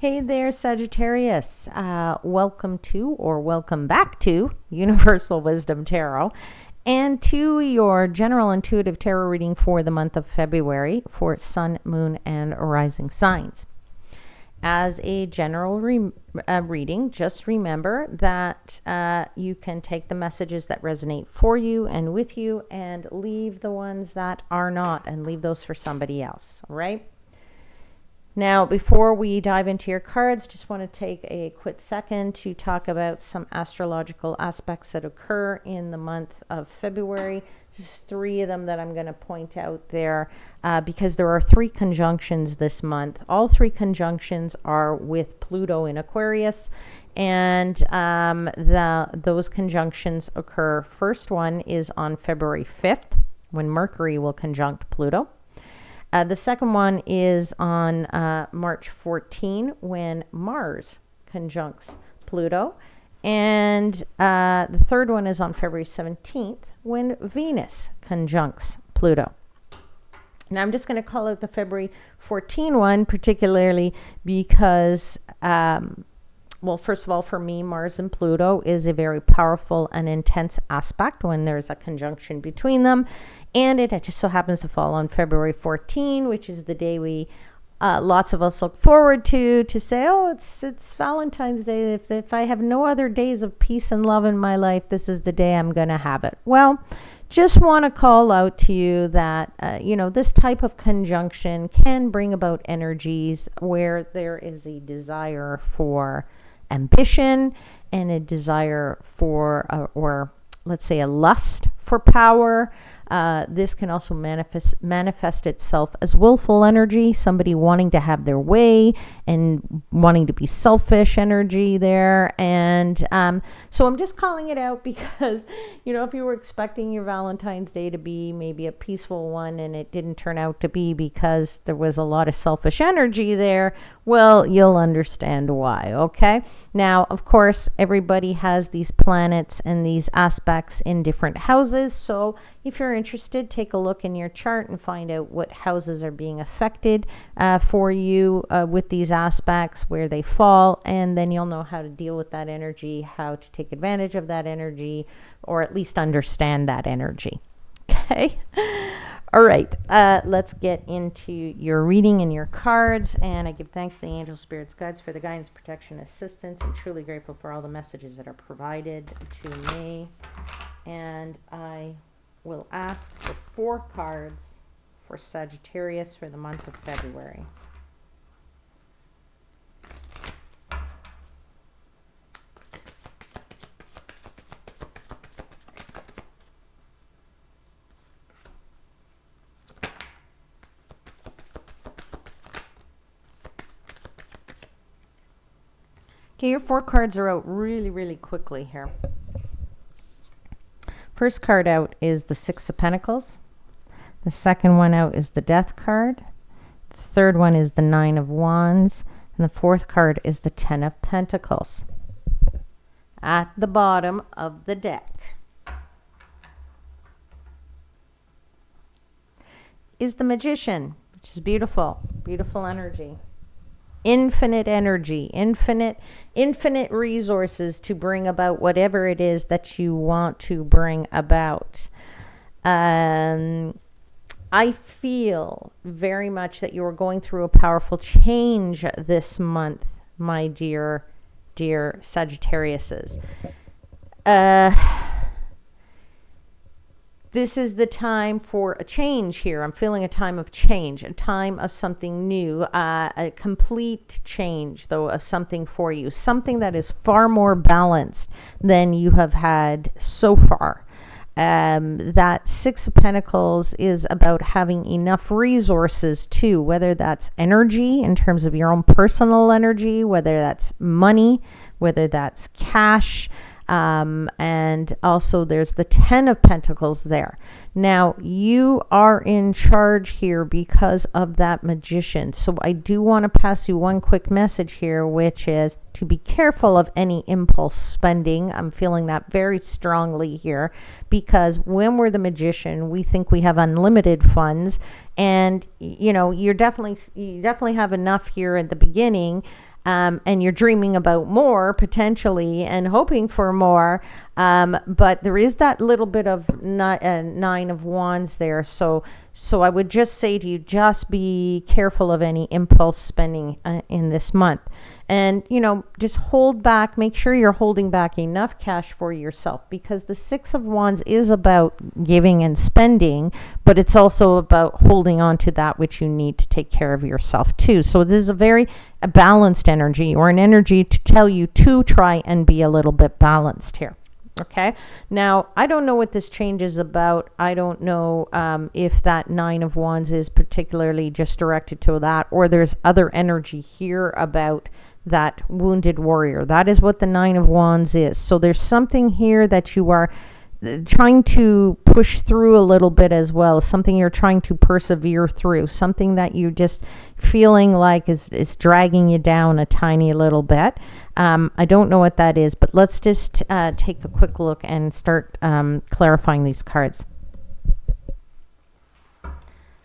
Hey there, Sagittarius. Welcome to or welcome back to Universal Wisdom Tarot and to your general intuitive tarot reading for the month of February for Sun, Moon, and Rising signs. As a general reading, just remember that you can take the messages that resonate for you and with you and leave the ones that are not and leave those for somebody else, all right? Now, before we dive into your cards, just want to take a quick second to talk about some astrological aspects that occur in the month of February. Just three of them that I'm going to point out there because there are three conjunctions this month. All three conjunctions are with Pluto in Aquarius, and those conjunctions occur. First one is on February 5th when Mercury will conjunct Pluto. The second one is on March 14 when Mars conjuncts Pluto. And the third one is on February 17th when Venus conjuncts Pluto. Now I'm just going to call out the February 14 one particularly because, well, first of all, for me, Mars and Pluto is a very powerful and intense aspect when there's a conjunction between them. And it just so happens to fall on February 14, which is the day we, lots of us look forward to say, oh, it's Valentine's Day. If I have no other days of peace and love in my life, this is the day I'm going to have it. Well, just want to call out to you that, this type of conjunction can bring about energies where there is a desire for ambition and a desire for, or let's say a lust for power. This can also manifest itself as willful energy, somebody wanting to have their way and wanting to be selfish energy there. And so I'm just calling it out because, if you were expecting your Valentine's Day to be maybe a peaceful one and it didn't turn out to be because there was a lot of selfish energy there, well, you'll understand why, okay? Now, of course, everybody has these planets and these aspects in different houses. So if you're interested, take a look in your chart and find out what houses are being affected for you with these aspects, where they fall, and then you'll know how to deal with that energy, how to take advantage of that energy, or at least understand that energy. Okay? All right, let's get into your reading and your cards. And I give thanks to the angel spirits guides for the guidance, protection, assistance. I'm truly grateful for all the messages that are provided to me. And I will ask for 4 cards for Sagittarius for the month of February. Okay, your 4 cards are out really, really quickly here. First card out is the 6 of Pentacles. The second one out is the Death card. The third one is the 9 of Wands. And the fourth card is the 10 of Pentacles. At the bottom of the deck is the Magician, which is beautiful, beautiful energy. Infinite energy, infinite resources to bring about whatever it is that you want to bring about. I feel very much that you are going through a powerful change this month, my dear Sagittariuses. This is the time for a change here. I'm feeling a time of change, a time of something new, a complete change, though, of something for you, something that is far more balanced than you have had so far. That 6 of Pentacles is about having enough resources too, whether that's energy in terms of your own personal energy, whether that's money, whether that's cash. And also there's the 10 of Pentacles there. Now you are in charge here because of that Magician. So I do want to pass you one quick message here, which is to be careful of any impulse spending. I'm feeling that very strongly here because when we're the Magician, we think we have unlimited funds, and you definitely have enough here at the beginning. and you're dreaming about more potentially and hoping for more. But there is that little bit of nine of wands there. So I would just say to you, just be careful of any impulse spending in this month. And, just hold back, make sure you're holding back enough cash for yourself, because the Six of Wands is about giving and spending, but it's also about holding on to that which you need to take care of yourself too. So this is a balanced energy, or an energy to tell you to try and be a little bit balanced here. Okay. Now, I don't know what this change is about. I don't know if that Nine of Wands is particularly just directed to that, or there's other energy here about that wounded warrior. That is what the Nine of Wands is. So there's something here that you are trying to push through a little bit as well, something you're trying to persevere through, something that you just feeling like is dragging you down a tiny little bit. I don't know what that is, but let's just take a quick look and start clarifying these cards. So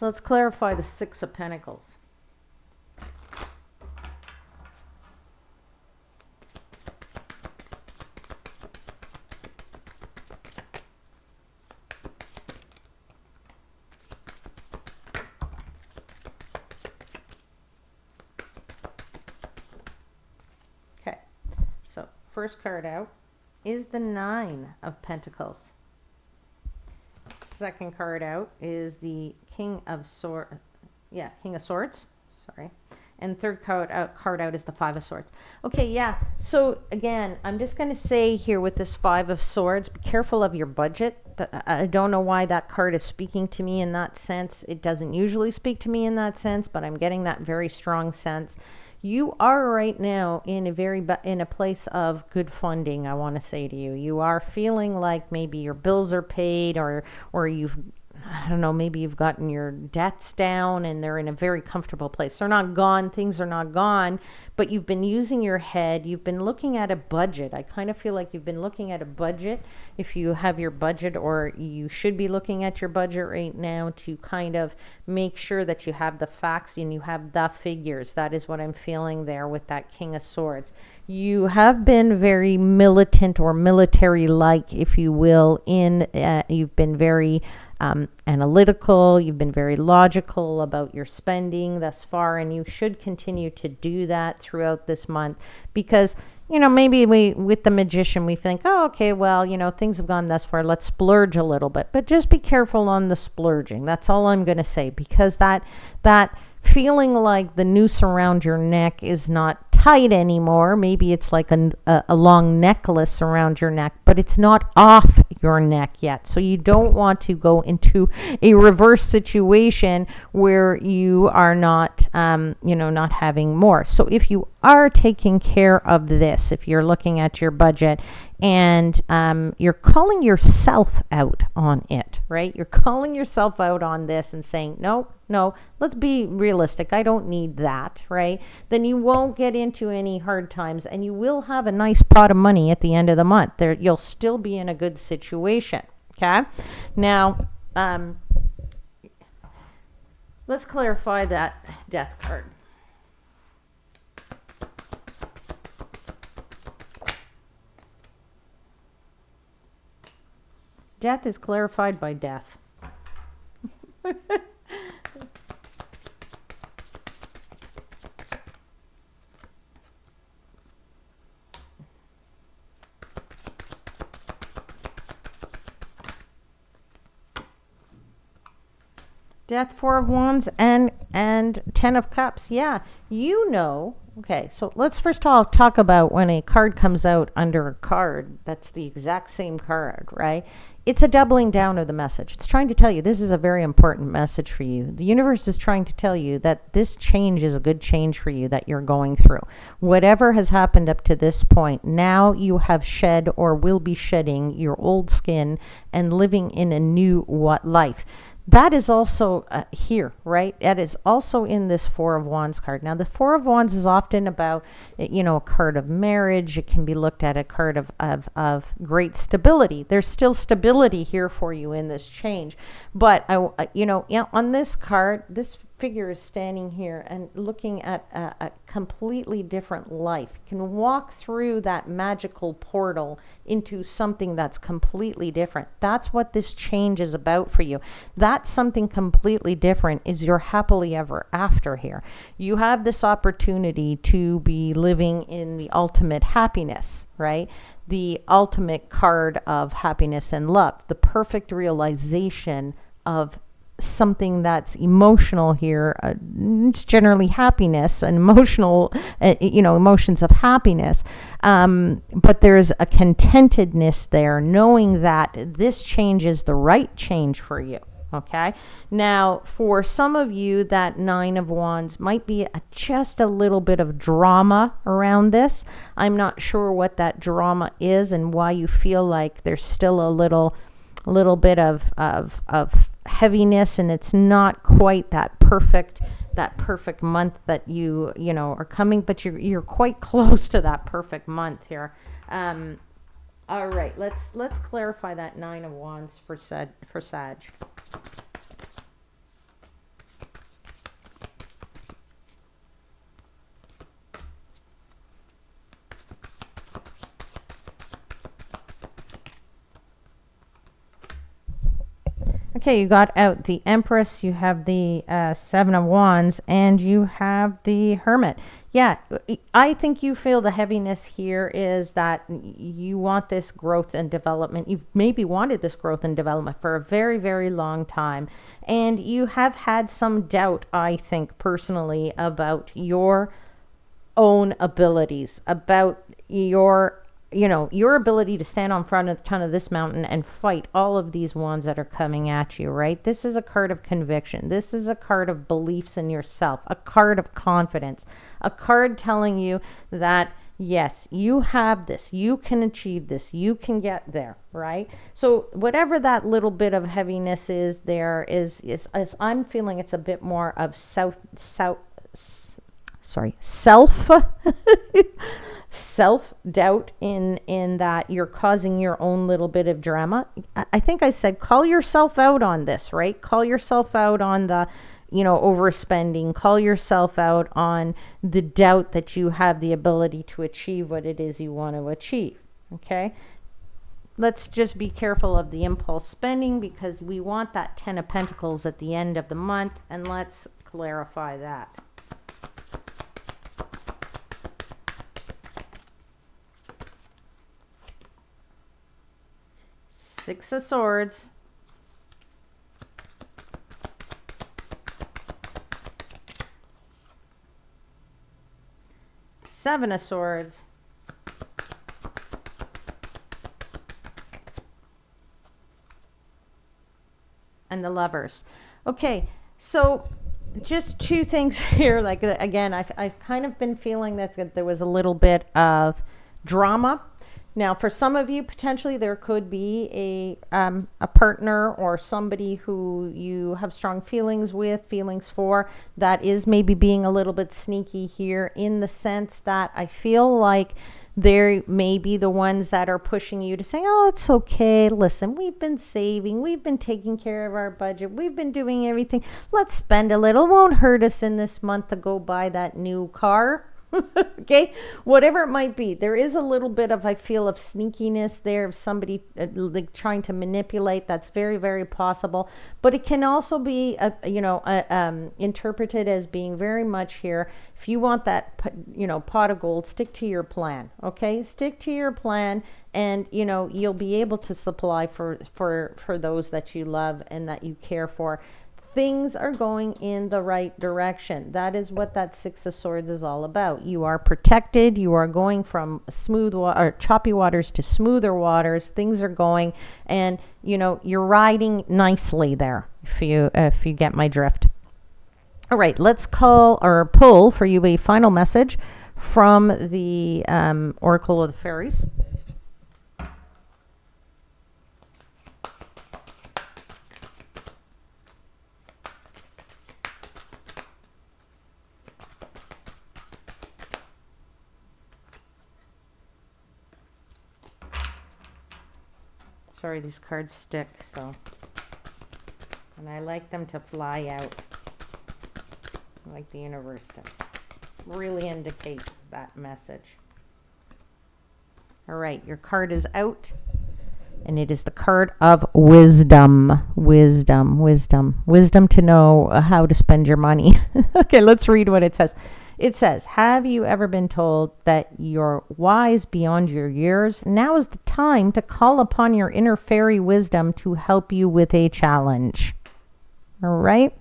let's clarify the Six of Pentacles. First card out is the Nine of Pentacles. Second card out is the King of Swords. Sorry. And third card out is the Five of Swords. Okay, yeah. So again, I'm just going to say here with this Five of Swords, be careful of your budget. I don't know why that card is speaking to me in that sense. It doesn't usually speak to me in that sense, but I'm getting that very strong sense. You are right now in a place of good funding. I want to say to you, you are feeling like maybe your bills are paid, or I don't know, maybe you've gotten your debts down and they're in a very comfortable place. They're not gone, things are not gone, but you've been using your head. You've been looking at a budget. I kind of feel like you've been looking at a budget. If you have your budget, or you should be looking at your budget right now to kind of make sure that you have the facts and you have the figures. That is what I'm feeling there with that King of Swords. You have been very militant or military-like, if you will, you've been very analytical, you've been very logical about your spending thus far, and you should continue to do that throughout this month, because maybe with the Magician we think, oh, okay, well, things have gone thus far, let's splurge a little bit, but just be careful on the splurging. That's all I'm going to say, because that feeling like the noose around your neck is not tight anymore. Maybe it's like a long necklace around your neck, but it's not off your neck yet. So you don't want to go into a reverse situation where you are not, not having more. So if you are taking care of this, if you're looking at your budget and you're calling yourself out on it, right? You're calling yourself out on this and saying, no, let's be realistic. I don't need that, right? Then you won't get into any hard times, and you will have a nice pot of money at the end of the month. You'll still be in a good situation, okay? Now, let's clarify that Death card. Death is clarified by death. Death, Four of Wands, and Ten of Cups. Yeah, Okay, so let's first talk about when a card comes out under a card that's the exact same card, right? It's a doubling down of the message. It's trying to tell you this is a very important message for you. The universe is trying to tell you that this change is a good change for you that you're going through. Whatever has happened up to this point, now you have shed or will be shedding your old skin and living in a new life. That is also here, right? That is also in this Four of Wands card. Now, the Four of Wands is often about, a card of marriage. It can be looked at a card of great stability. There's still stability here for you in this change. But, on this card, this figure is standing here and looking at a completely different life. You can walk through that magical portal into something that's completely different. That's what this change is about for you. That something completely different is your happily ever after here. You have this opportunity to be living in the ultimate happiness, right? The ultimate card of happiness and love, the perfect realization of something that's emotional here. It's generally happiness and emotional, emotions of happiness. But there's a contentedness there, knowing that this change is the right change for you. Okay. Now, for some of you, that Nine of Wands might be just a little bit of drama around this. I'm not sure what that drama is and why you feel like there's still a little bit of heaviness, and it's not quite that perfect month that you are coming, but you're quite close to that perfect month here. All right, let's clarify that Nine of Wands for Sag. Okay, you got out the Empress, you have the Seven of Wands, and you have the Hermit. Yeah, I think you feel the heaviness here is that you want this growth and development. You've maybe wanted this growth and development for a very, very long time. And you have had some doubt, I think, personally, about your own abilities, about your ability to stand on front of the ton of this mountain and fight all of these wands that are coming at you, right? This is a card of conviction. This is a card of beliefs in yourself, a card of confidence, a card telling you that, yes, you have this, you can achieve this, you can get there, right? So whatever that little bit of heaviness is, there is I'm feeling it's a bit more of self self-doubt in that you're causing your own little bit of drama. I think I said call yourself out on this, right? Call yourself out on the overspending. Call yourself out on the doubt that you have the ability to achieve what it is you want to achieve. Okay, let's just be careful of the impulse spending, because we want that 10 of Pentacles at the end of the month, and let's clarify that. Six of Swords, Seven of Swords, and the Lovers. Okay, so just two things here. Like, again, I've kind of been feeling that there was a little bit of drama. Now, for some of you, potentially there could be a partner or somebody who you have strong feelings for, that is maybe being a little bit sneaky here, in the sense that I feel like there may be the ones that are pushing you to say, oh, it's okay. Listen, we've been saving. We've been taking care of our budget. We've been doing everything. Let's spend a little. It won't hurt us in this month to go buy that new car. Okay, whatever it might be, there is a little bit of, I feel, of sneakiness there, of somebody like trying to manipulate. That's very, very possible, but it can also be interpreted as being very much here, if you want that pot of gold, stick to your plan. Okay, stick to your plan, and you'll be able to supply for those that you love and that you care for. Things are going in the right direction. That is what that Six of Swords is all about. You are protected. You are going from choppy waters to smoother waters. Things are going, and you're riding nicely there, if you get my drift. All right, let's pull for you a final message from the Oracle of the Fairies. Sorry, these cards stick, and I like them to fly out. like the universe to really indicate that message. All right, your card is out, and it is the card of wisdom. Wisdom to know how to spend your money. Okay, let's read what it says. It says, have you ever been told that you're wise beyond your years? Now is the time to call upon your inner fairy wisdom to help you with a challenge. All right.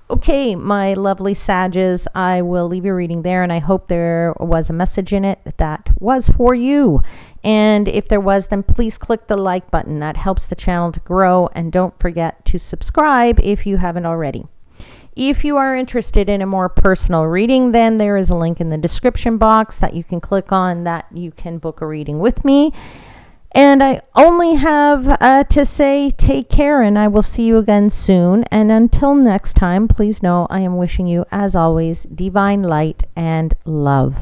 Okay, my lovely Sages, I will leave your reading there, and I hope there was a message in it that was for you. And if there was, then please click the like button. That helps the channel to grow, and don't forget to subscribe if you haven't already. If you are interested in a more personal reading, then there is a link in the description box that you can click on that you can book a reading with me. And I only have to say take care, and I will see you again soon. And until next time, please know I am wishing you, as always, divine light and love.